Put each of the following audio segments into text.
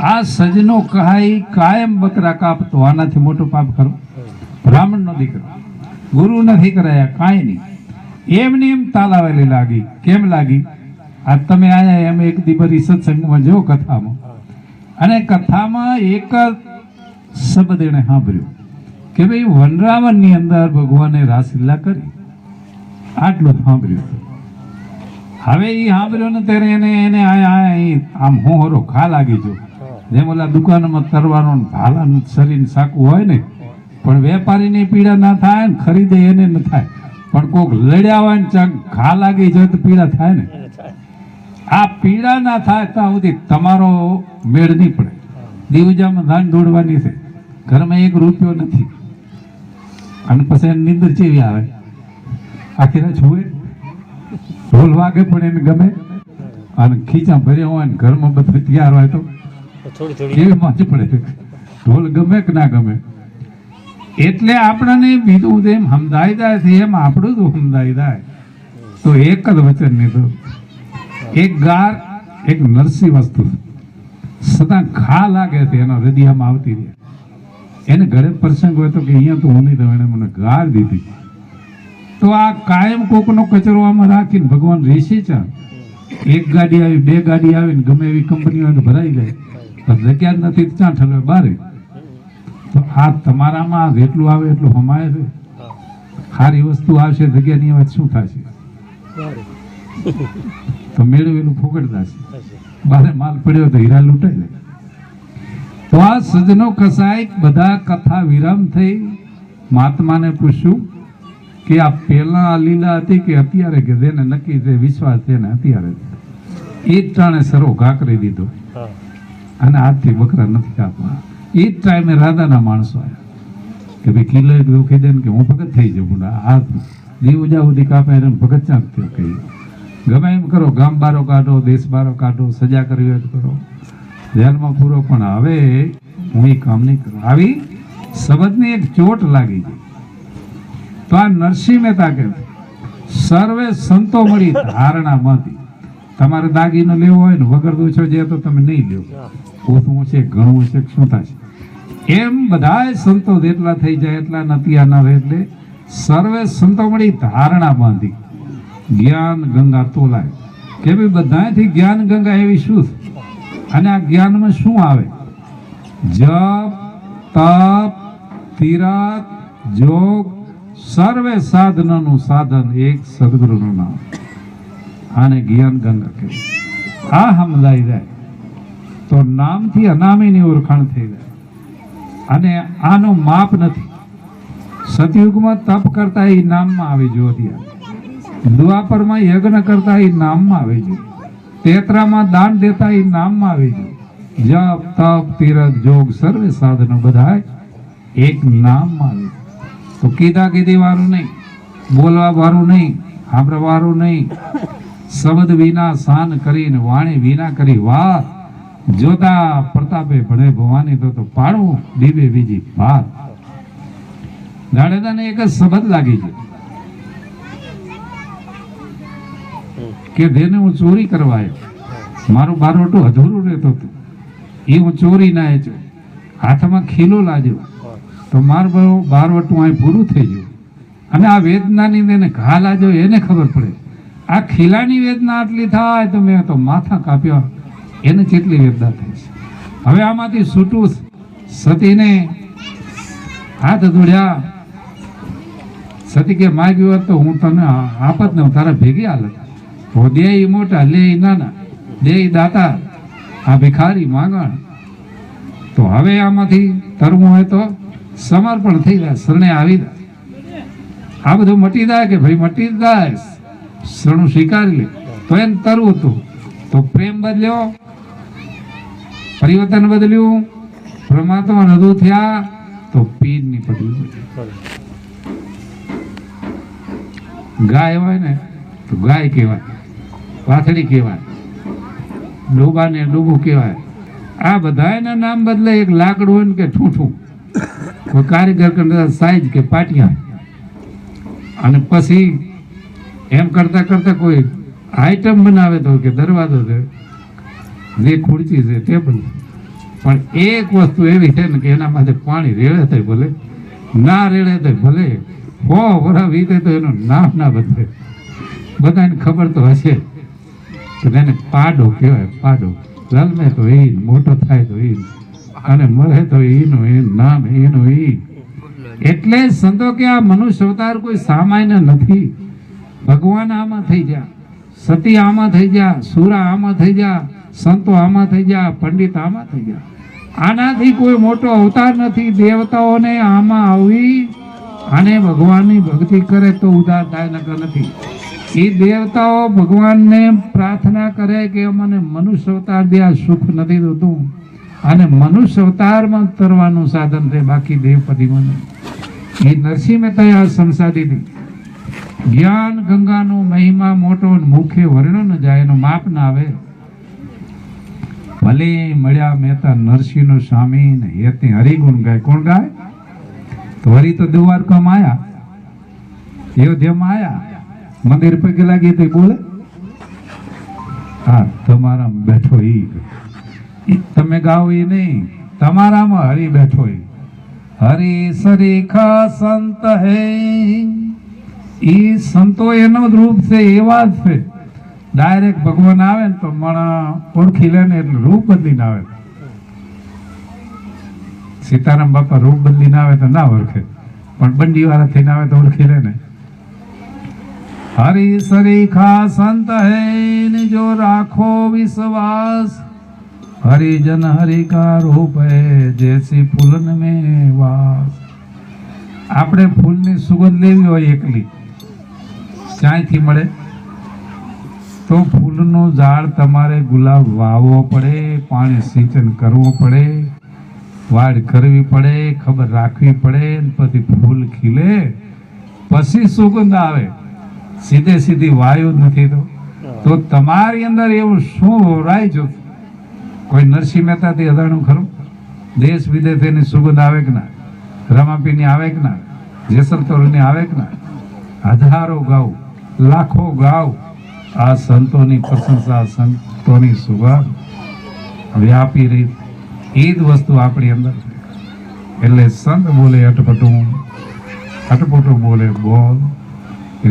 આ સજનો કહાઈ કાયમ બકરા કાપતો, આનાથી મોટું પાપ કરો? બ્રાહ્મણનો દીકરો, ગુરુ નથી કરાયા, કાંઈ નહીં. એમને એમ તાલાવેલી લાગી. કેમ લાગી? આ તમે આયા એમ એક દીબરી સત્સંગમાં જો કથામાં, અને કથામાં એક શબ્દ એને સાંભળ્યો કે ભાઈ વનરાવનની અંદર ભગવાને રાસલીલા કરી. આટલું સાંભળ્યું. હવે એ સાંભળ્યો ને ત્યારે એને આમ હોરો ખા લાગી જો. જેમ ઓલા દુકાનમાં તરવાનો ભાલા શરીર સાકું હોય ને, પણ વેપારીની પીડા ના થાય ને ખરીદે એને ન થાય, પણ કોક લડ્યા હોય ને ચક ઘા લાગી જાય તો પીડા થાય ને. આ પીડા ના થાય ત્યાં સુધી તમારો મેળ નહીં પડે. દીવજામાં ધાન દોડવાની છે, ઘરમાં 1 રૂપિયો નથી, અને પછી નીંદર ચેવી આવે? આખી રાત જુએ, ઢોલ વાગે પણ એને ગમે, અને ખીચા ભર્યા હોય ને ઘરમાં બધું તૈયાર હોય તો કેવી મોજ પડે. ઢોલ ગમે કે ના ગમે? એટલે આપણને બીજું જેમ સમજાઈ જાય છે એમ આપણું જ સમજાઈ જાય. તો એક જ વચન નહીં, તો એક ગાર એક નરસી વસ્તુ સદા ઘા લાગે છે એનો હૃદયમાં આવતી રહે. એને ઘરે પ્રસંગ હોય તો કે અહીંયા તો હું નહીં દઉં, એને મને ગાર દીધી. તો આ કાયમ કોકનો કચરો આમાં રાખીને ભગવાન રહેશે છે. 1 ગાડી આવી, 2 ગાડી આવીને ગમે એવી કંપનીઓ ભરાઈ જાય, જગ્યા જ નથી ત્યાં ઠલવે બારે. તો આ તમારામાં જેટલું આવે એટલું હમાય છે. સારી વસ્તુ આવશે, જગ્યાની વાત શું થશે? તો મેળવેલું ફોકટ થશે. બારે માલ પડ્યો તો હીરા લૂંટાઈ જાય. તો આ સજનો કસાય બધા કથા વિરામ થઈ. મહાત્માને પૂછ્યું કે આ પહેલા આ લીલા હતી કે અત્યારે? કે જેને નક્કી છે વિશ્વાસ છે ને અત્યારે. એ જ ટાણે સરો ઘા કરી દીધો, અને આજથી બકરા નથી કાપવા. એ જ ટાઈમે રાધાના માણસો આવ્યા કે ભાઈ કિલો 1 દુખી દે ને કે હું ભગત થઈ જાઉં. આ દીવજા સુધી કાપે એને ભગત ચાંદ થયો. કહી ગમે એમ કરો, ગામ બારો કાઢો, દેશ બારો કાઢો, સજા કરવી હોય કરો, જેલમાં પૂરો, પણ હવે હું એ કામ નહીં કરું. આવી શબ્દની એક ચોટ લાગી ગઈ. તો આ નરસિંહ મહેતા કે સર્વે સંતો મળી ધારણામાંથી તમારે દાગીનો લેવો હોય ને વગર દોછો જે તો તમે નહીં લ્યો. ઓછું છે, ઘણું છે, શું થશે? એમ બધા સંતો જેટલા થઈ જાય એટલા નથી આના. એટલે સર્વે સંતો મળી ધારણા બાંધી જ્ઞાન ગંગા તોલાય. કે ભાઈ બધાથી જ્ઞાન ગંગા એવી શું? અને આ જ્ઞાનમાં શું આવે? જપ, તપ, તીરથ, જોગ, સર્વે સાધનોનું સાધન એક સદગુરુનું નામ. આને જ્ઞાન ગંગા કહે. આ સમજાઈ જાય તો નામથી અનામીની ઓળખાણ થઈ જાય. અને આનું માપ નથી. સતયુગમાં તપ કરતા એ નામમાં આવી જોઈએ, દ્વાપરમાં યજ્ઞ કરતા એ નામમાં આવી જોઈએ, તેત્રામાં દાન દેતા એ નામમાં આવી જોઈએ. જપ, તપ, તીરથ, જોગ, સર્વે સાધનો બધા એક નામમાં આવી. તો કીધા કીધી વાળું નહીં, બોલવા વાળું નહીં, સાંભળવા વાળું નહીં. શબ્દ વિના શાન કરીને વાણી વિના કરી વાત. જોતા પ્રતાપે ભણે ભવાની તો પાડવું દીવે બીજી ભાત. જાડેજાને એક જ શબ્દ લાગી છે કે જેને હું ચોરી કરવા આવ્યો, મારું બારવટું અધૂરું રહેતું હતું, એ હું ચોરી ના આવ્યો, હાથમાં ખીલો લાગ્યો તો મારું બારવટું અહીં પૂરું થઈ ગયું. અને આ વેદનાની એને ઘા લાગ્યો એને ખબર પડે. આ ખીલાની વેદના આટલી થાય તો મેં તો માથા કાપ્યા, એને કેટલી વેદના થઈ છે. હવે આમાંથી છૂટું. સતીને હાથ જોડ્યા. સતી કે માગ્યું હોત તો હું તને આપત ને તારા ભેગી હાલત. દે મોટા, લે નાના, દે દાતા, આ ભિખારી માંગણ. તો હવે આમાંથી તરવું હોય તો સમર્પણ થઈ જાય, શરણે આવી જાય. આ બધું મટી જાય કે ભાઈ મટી જાય, શરણું સ્વીકારી લે તો એને તરવું હતું. તો પ્રેમ બદલ્યો, પરિવર્તન બદલ્યું, પરમાત્મા રજૂ થયા તો પીર ની પદવી. ગાય હોય ને તો ગાય કહેવાય, વાછડી કહેવાય, ડોબાને ડોબું કહેવાય. આ બધાના નામ બદલે. એક લાકડું હોય ને કે ઠૂઠું, કોઈ કારીગર કરતા સાઈઝ કે પાટિયા. અને પછી એમ કરતા કરતા કોઈ આઈટમ બનાવે તો કે દરવાજો છે, જે ખુરચી છે, ટેબલ. પણ એક વસ્તુ એવી છે ને કે એના માટે પાણી રેડે તો ભલે, ના રેડે તો ભલે, વરસ વીતે તો એનું નામ ના બદલે. બધાને ખબર તો હશે કે એને પાડો કહેવાય, પાડો. જન્મે તો એ, મોટો થાય તો એ, અને મરે તો એનું એ નામ, એનું એ. એટલે સંતો કે આ મનુષ્ય અવતાર કોઈ સામાન્ય નથી. ભગવાન આમાં થઈ જા, સતી આમાં થઈ જા, સુરા આમાં થઈ જા, સંતો આમાં થઈ જા, પંડિત આમાં થઈ જા. આનાથી કોઈ મોટો અવતાર નથી. દેવતાઓને આમાં આવી અને ભગવાનની ભક્તિ કરે તો ઉદ્ધાર થાય, નકર નથી. એ દેવતાઓ ભગવાનને પ્રાર્થના કરે કે અમને મનુષ્ય અવતાર દે, આ સુખ નથી થતું. અને મનુષ્ય અવતારમાં તરવાનું સાધન છે, બાકી દેવપદીમાં નહીં. એ નરસિંહ મહેતાએ આ સંસાર દીધી. જ્ઞાન ગંગાનો મહિમા મોટો, મુખે વર્ણન ન જાય, એનો માપ ના આવે. ભલે મળ્યા મહેતા નરસિંહનો સ્વામી ને હેતે હરિગુણ ગાય. કોણ ગાય? તો હરિ તો દ્વારકામાં આયા, અયોધ્યામાં આયા, મંદિર પગે લાગી તો બોલે, હા તમારામાં બેઠો ઈ. તમે ગાઓ એ નહીં, તમારામાં હરિ બેઠો એ. હરિ સરીખા સંત હે. ઈ સંતો એનો જ રૂપ છે, એવા જ છે. ડાયરેક્ટ ભગવાન આવે ને તો મણા ઓળખી લે ને, એટલે રૂપ બદલીને આવે. સીતારામ બાપા રૂપ બદલીને આવે તો ના ઓળખે, પણ બંડી વાળા થઈને આવે તો ઓળખી લે ને. હરિ સરીખા સંત હે ને જો રાખો વિશ્વાસ, હરિજન હરિ કા રૂપ હે જૈસી ફૂલન में વાસ. આપણે ફૂલની સુગંધ લેવી હોય એકલી, ક્યાંયથી મળે? તો ફૂલનું ઝાડ તમારે ગુલાબ વાવવો પડે, પાણી સિંચન કરવું પડે, વાડ કરવી પડે, ખબર રાખવી પડે, પછી ફૂલ ખીલે, પછી સુગંધ આવે. સીધે સીધી વાયુ જ નથી. તો તમારી અંદર એવું શું રાય જો? કોઈ નરસિંહ મહેતાથી અજાણું ખરું? દેશ વિદેશ એની સુગંધ આવે કે ના? રમાપીની આવે કે ના? જેસલ તોરણની આવે કે ના? હજારો ગાવ, લાખો ગાવ, આ સંતોની પ્રશંસા, સંતોની સુગંધ વ્યાપી રહી. એ જ વસ્તુ આપણી અંદર છે. એટલે સંત બોલે અટપટું, અટપટું બોલે બોલ.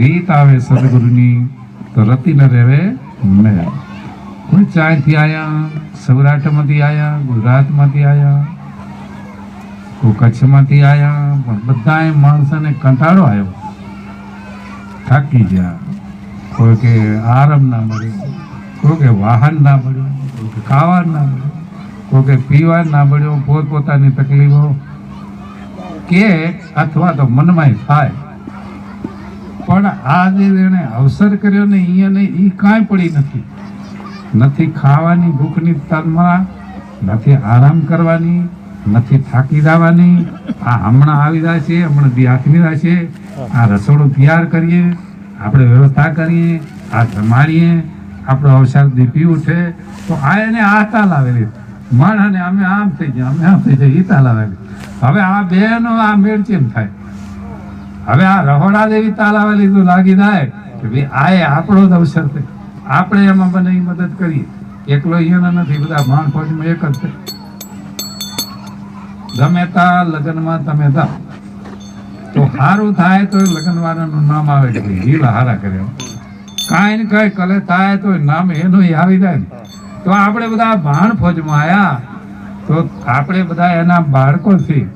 રીત આવે સદગુરુની તો રતી ન રહેવે મેં. કોઈ ચાયથી આયા, સૌરાષ્ટ્રમાંથી આયા, ગુજરાતમાંથી આયા, કોઈ કચ્છમાંથી આયા, પણ બધાએ માણસોને કંટાળો આવ્યો, થાકી ગયા. કોઈ કે આરામ ના મળ્યો, કોઈ કે વાહન ના મળ્યું, કોઈ કે ખાવા ના મળ્યું, કોઈ કે પીવા ના મળ્યો, પોતપોતાની તકલીફો કે અથવા તો મનમાં થાય. પણ આ જે એને અવસર કર્યો ને એને એ કાંઈ પડી નથી. નથી ખાવાની ભૂખની તલમાં, નથી આરામ કરવાની, નથી થાકી જવાની. આ હમણાં આવી જાય છે, હમણાં હાથમી જાય છે, આ રસોડું તૈયાર કરીએ, આપણે વ્યવસ્થા કરીએ, આ જમાડીએ, આપણો અવસર દીપી ઉઠે તો આ એને આ તાલ આવેલી. માણસને અમે આમ થઈ ગયા, અમે આમ થઈ જાય, એ તાલ આવેલી. હવે આ બેનો આ મેળ કેમ થાય? હવે આ રહોડા જેવી તાલ આવેલી તો લાગી જાય કે ભાઈ આ આપણો જ અવસર છે, આપણે એમાં બને મદદ કરીએ. એકલો અહીંયા નથી, બધા માણ ફોજમાં એક જ છે. ગમે તા લગ્નમાં તમે જાઓ તો સારું થાય તો લગ્ન વાળાનું નામ આવે કે હીલા હારા કર્યો. કાંઈ ને કઈ કલે થાય તો નામ એનું આવી જાય ને. તો આપણે બધા ભાણ ફોજમાં આવ્યા તો આપણે બધા એના બાળકો છીએ.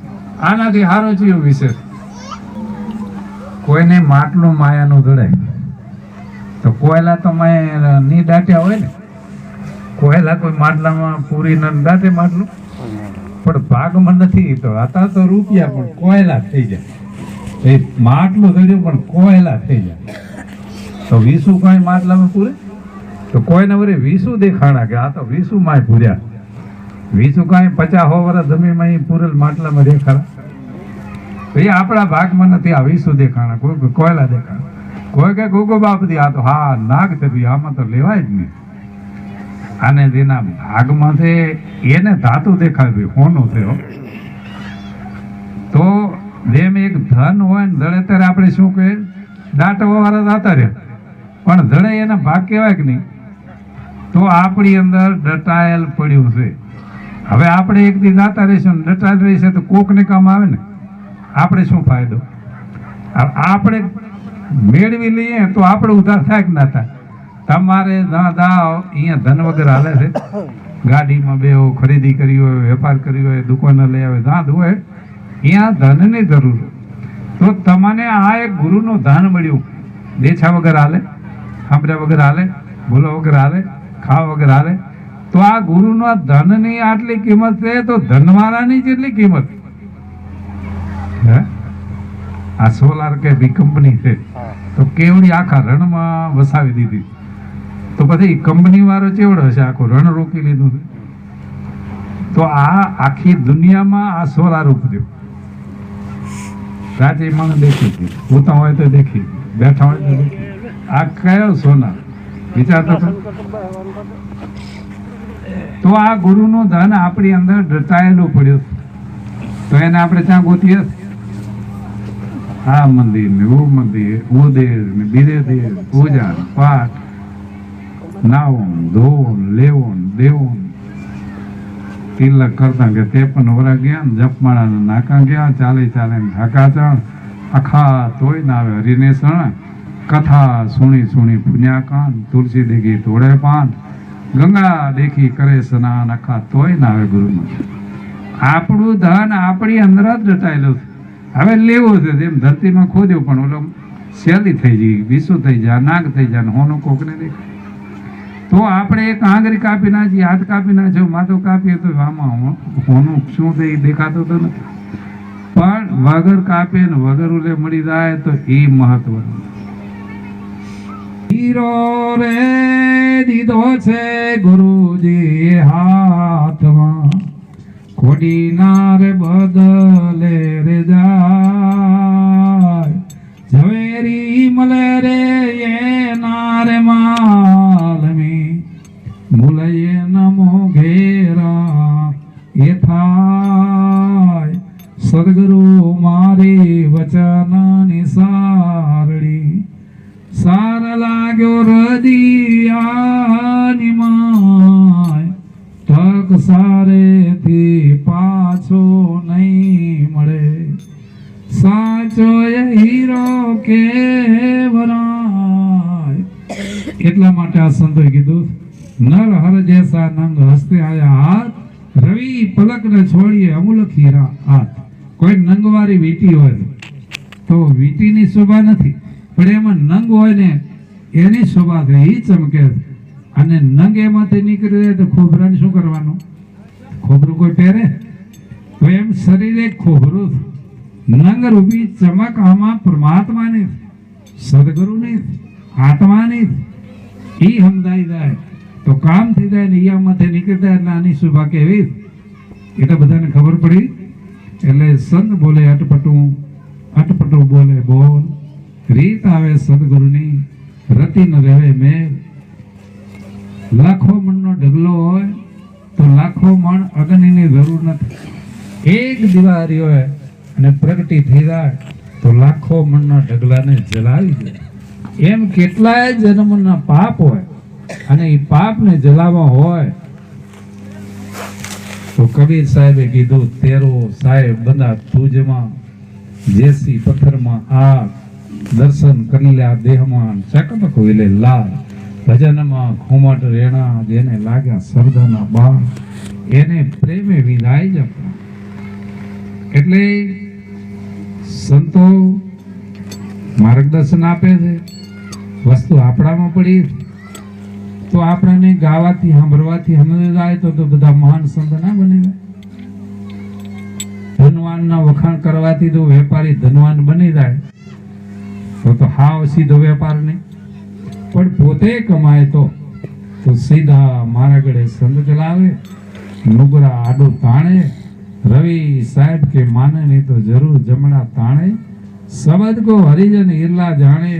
આનાથી સારો જીવ વિશેષ કોઈને માટલું માયાનું જડાય તો કોયલા તો ની દાટ્યા હોય ને. કોયલા કોઈ માટલામાં પૂરી દાટે માટલું, પણ ભાગમાં નથી. તો હતા તો રૂપિયા પણ કોયલા થઈ જાય. એ માટલું જડ્યું પણ કોયલા થઈ જાય. તો વીસું કઈ માટલામાં પૂરે તો કોઈને વળી વીસું દેખાણા કે આ તો વીસું માં પૂર્યા. વીસું કઈ 50 વર્ષ જમીનમાં પૂરેલ માટલામાં દેખાડા. એ આપણા ભાગમાં નથી. આ વીસું દેખાણા, કોઈ કોયલા દેખાણા, કોઈ કે ગોગો બાપથી આ તો હા નાગ થતી, આમાં તો લેવાય જ નહીં. આને જેના ભાગમાં છે એને ધાતુ દેખાડવી, હોનું થયો. તો જેમ એક ધન હોય ને જડે ત્યારે આપણે શું કહે, દાટવા વાળા દાતા રહે, પણ જડે એના ભાગ કહેવાય કે નહીં. તો આપણી અંદર દટાયેલ પડ્યું છે. હવે આપણે એક દી ગાતા રહીશું ડટા રહીશે તો કોકને કામ આવે ને, આપણે શું ફાયદો? આપણે મેળવી લઈએ તો આપણે ઉધાર થાય કે ના થાય? તમારે અહીંયા ધન વગર હાલે છે. ગાડીમાં બેહો, ખરીદી કરી હોય, વેપાર કર્યો હોય, દુકાને લઈ આવે, દાંત હોય, અહીંયા ધનની જરૂર. તો તમને આ એક ગુરુનું ધન મળ્યું, દેછા વગર હાલે, સાંભળ્યા વગર હાલે, બોલા વગર હાલે, ખાવા વગર હાલે. તો આ ગુરુના ધનની આટલી કિંમત છે તો ધનવાળાની જેટલી કિંમત. હે, આ સોલાર કે બી કંપની છે તો કેવડી આખા રણમાં વસાવી દીધી. તો પછી કંપની વાળો ચેવડો હશે, આખું રણ રોકી લીધું છે. તો આ આખી દુનિયામાં આ સોલાર ઉપદ્યો રાતે મને દેખી હતી, ઉતા હોય તો દેખી, બેઠા હોય તો દેખી. આ કયો સોનાર વિચારતો હતો? તો આ ગુરુનું ધન આપણી અંદર દટાયેલું પડ્યું. તો એને આપણે ત્યાં ગોતીએ, આ મંદિર ને ઓ મંદિર, ઉદેર ને બીજે દેર, પૂજા પાઠ, નાવન ધોવન લેવન દેવન, તિલક કરતા કે 53 વરા ગયા, જપમાળા નાકા ગયા, ચાલે ચાલે ઢાકા ચણ, આખા તોય ના આવે હરિને શરણ, કથા સુણી સુણી પુણ્યાકાન, તુલસી દેખી તોડે પાન, ગંગા દેખી કરે સ્નાન, આખા તોય ના આવે ગુરુમાં. આપણું ધન આપણી અંદર જ દટાયેલું છે. હવે લેવું છે જેમ ધરતીમાં ખોદ્યું પણ ઓલો શેલી થઈ જાય, વિસુ થઈ જાય, નાગ થઈ જાય, હોનું કોકને દેખાય. તો આપણે એક આંગળી કાપી નાખીએ, હાથ કાપી નાખ્યો, માથું કાપીએ તો આમાં હોનું શું થઈ દેખાતું તો નથી. પણ વગર કાપે ને વગર ઉલે મળી જાય તો એ મહત્વનું. હીરો રે દીધો છે ગુરુજી હાથમાં, ખોડી ના રે બદલે રે જાય, ઝવેરી મળે રે એના રે માલમી, મુલયે નમો ઘેરા એ થાય, સદગુરુ મારી વચનની સારડી, સાર લાગ્યો હૃદયાની માય, તક સારેથી પાછો નહીં મળે, સાચો હીરો કેવરાય. એટલા માટે આ સંતોએ કીધું, નર હર જૈસા નંગ હસ્તે આયા હાથ, રવિ પલક ને છોડીએ અમૂલક હીરા હાથ. કોઈ નંગવારી વીટી હોય તો વીટીની શોભા નથી, પણ એમાં નંગ હોય ને એની શોભા છે, એ ચમકે. અને નંગ એમાંથી નીકળી જાય તો ખોબરાને શું કરવાનું? ખોબરું કોઈ પહેરે? તો એમ શરીર એક ખોબરું. નંગ રૂપી ચમક આમાં પરમાત્માની, સદગુરુની, આત્માની, એ સમજાઈ જાય તો કામ થઈ જાય ને ઈયામાંથી નીકળી જાય. એટલે આની શોભા કેવી એટલે બધાને ખબર પડી. એટલે સંત બોલે અટપટું, અટપટું બોલે બોલ, રીત આવે સદગુરુની, રતિ ન રહે મેલ. લાખો મણનો ઢગલો હોય તો લાખો મણ અગ્નિની જરૂર નથી. એક દિવાળી હોય અને પ્રગટી થઈ જાય તો લાખો મણના ઢગલાને જલાવી દે. એમ કેટલાય જન્મના પાપ હોય અને એ પાપને જલાવવા હોય તો કબીર સાહેબે કીધું, તેરો સાહેબ બંદા તુજમાં, જેસી પથ્થરમાં આગ, દર્શન કનલ્યા દેહમાં, ચકમક વિલે લાલ, ભજનમાં ઘુમટ રેણા, જેને લાગ્યા શબ્દના બાણ, એને પ્રેમે વિદાય જ. એટલે સંતો માર્ગદર્શન આપે છે. વસ્તુ આપણામાં પડી તો આપણાને ગાવાથી સાંભળવાથી સમજ જાય તો બધા મહાન સંત ના બની જાય. ધનવાનના વખાણ કરવાથી તો વેપારી ધનવાન બની જાય તો હાવ સીધો વેપાર નહીં. પણ પોતે કમાય તો સીધા મારા ગળે સંત ચલાવે, નુગરા આડું તાણે, રવિ સાહેબ કે માને નહીં તો જરૂર જમણા તાણે, શબ્દ કો હરિજન હિરલા જાણે,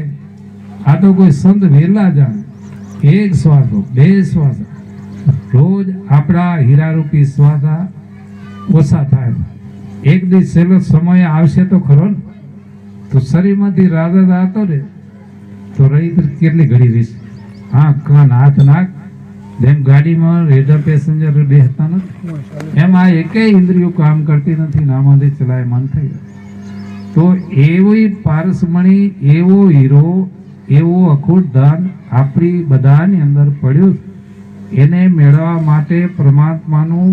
આ તો કોઈ સંત વિરલા જાણે. એક શ્વાસો, બે શ્વાસ, રોજ આપણા હીરારૂપી શ્વાસા ઓછા થાય. એક દિવસ છેલ્લો સમય આવશે તો ખરો ને, તો શરીરમાંથી રાજા હતો ને તો રહી કેટલી ઘડી રહીશ. આંખ કાન હાથ નાક જેમ ગાડીમાં રેડર પેસેન્જર બેસતા નથી એમ આ એકેય ઇન્દ્રિયો કામ કરતી નથી ને આમાંથી ચલાયમાન થઈ જાય. તો એવી પારસમણી, એવો હીરો, એવો અખૂટ ધન આપણી બધાની અંદર પડ્યું. એને મેળવવા માટે પરમાત્માનું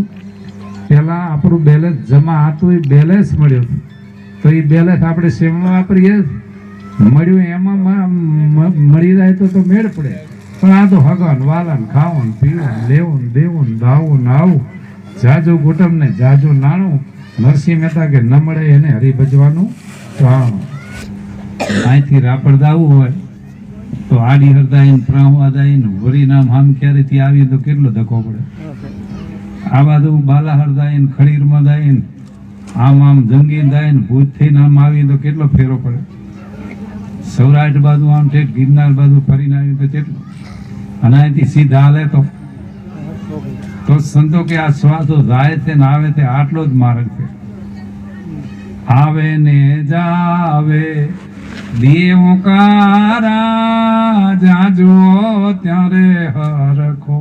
પહેલા આપણું બેલેન્સ જમા હતું, એ બેલેન્સ મળ્યું. તો એ બેલેન્સ આપણે સેવામાં વાપરીએ, મળ્યું એમાં મળી જાય તો મેળ પડે. પણ આ તો હગન વાલન ખાવું પીવું લેવું દેવું દાવું નાવું જાજુ કુટુંબ ને જાજુ નાણું. નરસિંહ મહેતા કે ન મળે એને હરિભજવાનું ટાણું. અહીંથી રાપર દાવું હોય તો આડી હરદાઈ પ્રામવાદાઈ વરી નામ હામ ક્યારેથી આવી તો કેટલો ધક્કો પડે. આ બાજુ બાલા હરદાઈ ખડીરમાં દાઈ આમ જંગી દાઈ ભૂત થઈને આમ આવી તો કેટલો ફેરો પડે. સૌરાષ્ટ્ર બાજુ આમ ઠેઠ ગિરનાર બાજુ ફરીને આવી તો કેટલો. અને અહીંથી સીધા હાલે તો સંતો કે આ શ્વાસો જાય છે ને આવે છે આટલો જ માર્ગ છે. આવે ને જાવે દેવકારા જાજો ત્યારે હરખો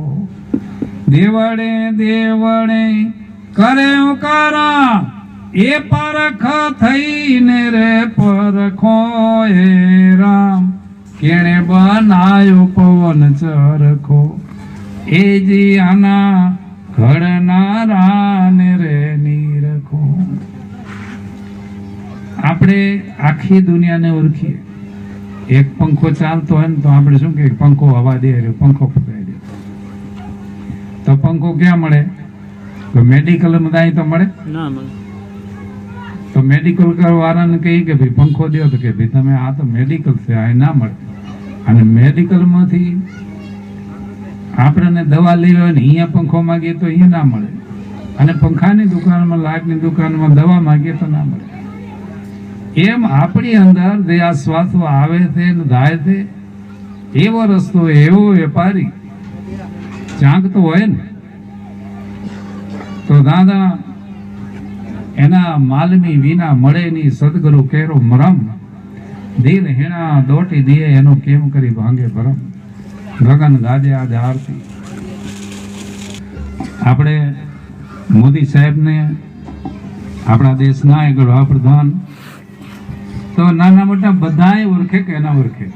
દેવડે દેવડે કરે ઉકારા એ પરખ થઈને રે પરખો એ રામ કેણે બનાયો પવન ચરખો એ જી આના ઘડનારા ને રે નીરખો. આપણે આખી દુનિયાને ઓળખીએ. એક પંખો ચાલતો હોય ને તો આપણે શું કે પંખો હવા દે રહ્યો, પંખો ફૂંકાઈ દે. તો પંખો ક્યાં મળે? તો મેડિકલમાં જાય તો મળે ના મળે. તો મેડિકલ વાળાને કહી કે ભાઈ પંખો દો તો કે ભાઈ તમે આ તો મેડિકલ છે આ ના મળે. અને મેડિકલમાંથી આપણને દવા લેવી હોય ને અહીંયા પંખો માગીએ તો અહીંયા ના મળે. અને પંખાની દુકાનમાં લાઇટની દુકાનમાં દવા માગીએ તો ના મળે. એમ આપણી અંદર જે આ શ્વાસો આવે છે ને જાય છે એવો રસ્તો એવો વેપારી ચાંકતો હોય ને તો દાદા એના માલમી વિના મળે ની સદગુરુ કેરો મરમ દિલ હેણા દોટી દિયે એનો કેમ કરી ભાંગે ભરમ ગગન ગાજે આજે આરતી. આપણે મોદી સાહેબને આપણા દેશના એક વડાપ્રધાન તો નાના મોટા બધાય ઓળખે કે એના ઓળખે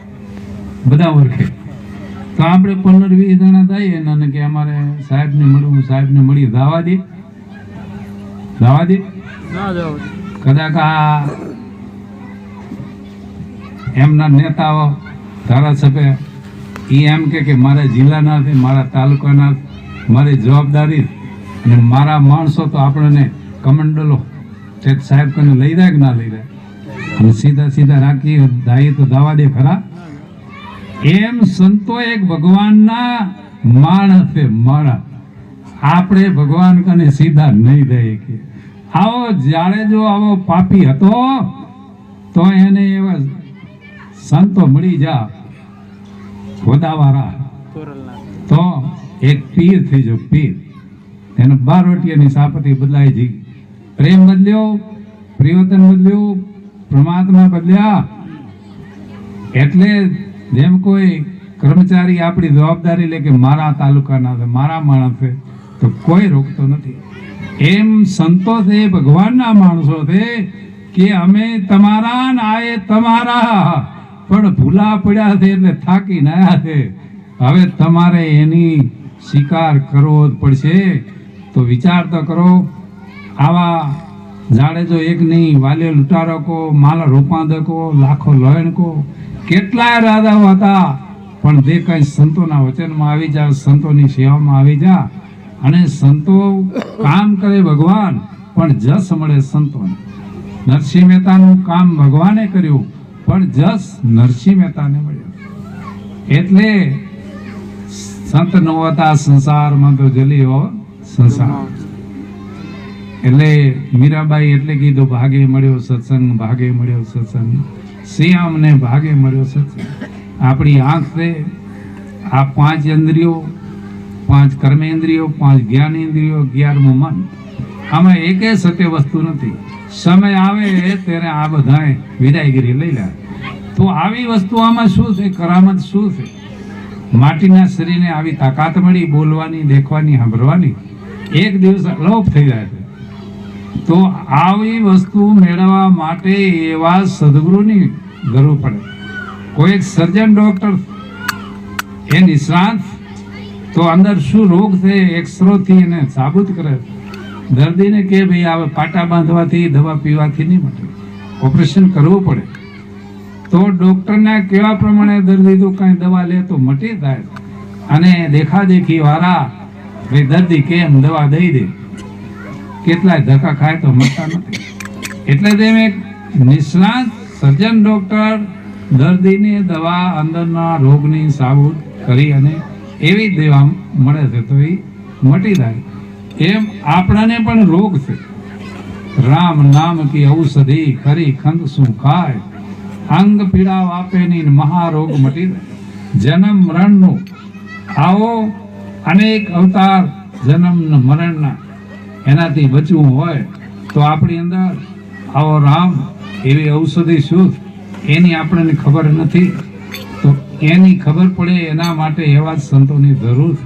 બધા ઓળખે. તો આપણે 15-20 જણા થઈએ અને કે અમારે સાહેબને મળવું, સાહેબને મળી દાવા દે કદાચ આ એમના નેતાઓ ધારાસભ્ય એ એમ કે મારા જિલ્લાના છે, મારા તાલુકાના, મારી જવાબદારી અને મારા માણસો તો આપણને કમંડલો સાહેબ કને લઈ જાય કે ના લઈ જાય અને સીધા સીધા રાખી દાઈએ તો દાવા દે ખરા. એમ સંતો એક ભગવાનના માણસ છે માણસ. આપણે ભગવાન કને સીધા નહીં દઈએ કે આવો જાડેજો આવો પાપી હતો તો એને એવા સંતો મળી જા હોદાવાળા તો એક પીર થઈ જો પીર. એને 12 રોટિયાની સાપતી બદલાઈ જઈ. પ્રેમ બદલ્યો, પરિવર્તન બદલ્યું, પરમાત્મા બદલ્યા. એટલે જેમ કોઈ કર્મચારી આપણી જવાબદારી લે કે મારા તાલુકાના છે, મારા માણસ છે તો કોઈ રોકતો નથી. એમ સંતો છે ભગવાનના માણસો છે કે અમે તમારા ને આએ તમારા પણ ભૂલા પડ્યા છે એટલે થાકી નાયા છે. હવે તમારે એની શિકાર કરવો જ પડશે. તો વિચાર તો કરો. આવા જાડેજો એક નહીં, વાલે લૂંટારકો, માલા રોપાંદકો, લાખો લોયણકો, કેટલાય રાજાઓ હતા. પણ જે કઈ સંતોના વચનમાં આવી જા, સંતોની સેવામાં આવી જા અને સંતો કામ કરે ભગવાન પણ જસ મળે સંતોને. નરસિંહ મહેતાનું કામ ભગવાને કર્યું પણ જસ નરસિંહ મહેતાને મળ્યો. એટલે સંત નો હતા સંસારમાં તો જલ્યો સંસાર. એટલે મીરાબાઈ એટલે કીધું ભાગે મળ્યો સત્સંગ, ભાગે મળ્યો સત્સંગ. શ્યામને ભાગે મળ્યો સત્સંગ. આપણી આંખ છે, આ 5 ઇન્દ્રિયો, 5 કર્મેન્દ્રિયો, 5 જ્ઞાનેન્દ્રિયો, 11મું મન. આમાં એકે સત્ય વસ્તુ નથી. સમય આવે ત્યારે આ બધાએ વિદાયગીરી લઈ લે. તો આવી વસ્તુ આમાં શું છે? કરામત શું છે? માટીના શરીરને આવી તાકાત મળી બોલવાની, દેખવાની, સાંભળવાની, એક દિવસ અલોપ થઈ જાય છે. તો આવી વસ્તુ મેળવવા માટે એવા સદગુરુની જરૂર પડે. કોઈ એક સર્જન ડોક્ટર એ નિષ્ણાંત તો અંદર શું રોગ છે એક્સરોથી એને સાબિત કરે. દર્દીને કે ભાઈ આ પાટા બાંધવાથી, દવા પીવાથી નહીં મટે, ઓપરેશન કરવું પડે. તો ડોક્ટરના કેવા પ્રમાણે દર્દી તો કાંઈ દવા લે તો મટી જાય, અને દેખાદેખી વાળા ભાઈ દર્દી કેમ દવા દઈ દે, કેટલાય ધક્કા ખાય તો મટતા નથી. એટલે તેમ એક નિષ્ણાત સર્જન ડોક્ટર દર્દીને દવા અંદરના રોગની સાબિત કરી અને એવી દવા મળે છે તો એ મટી જાય. એમ આપણાને પણ રોગ છે. રામ નામ કી ઔષધિ ખરી ખંડ શું ખાય, અંગ પીડા વાપે ની મહારોગ મટી જાય. જન્મ મરણનો આવો અનેક અવતાર જન્મ મરણના, એનાથી બચવું હોય તો આપણી અંદર આવો રામ એવી ઔષધિ શુદ્ધ એની આપણને ખબર નથી. તો એની ખબર પડે એના માટે એવા જ સંતોની જરૂર છે.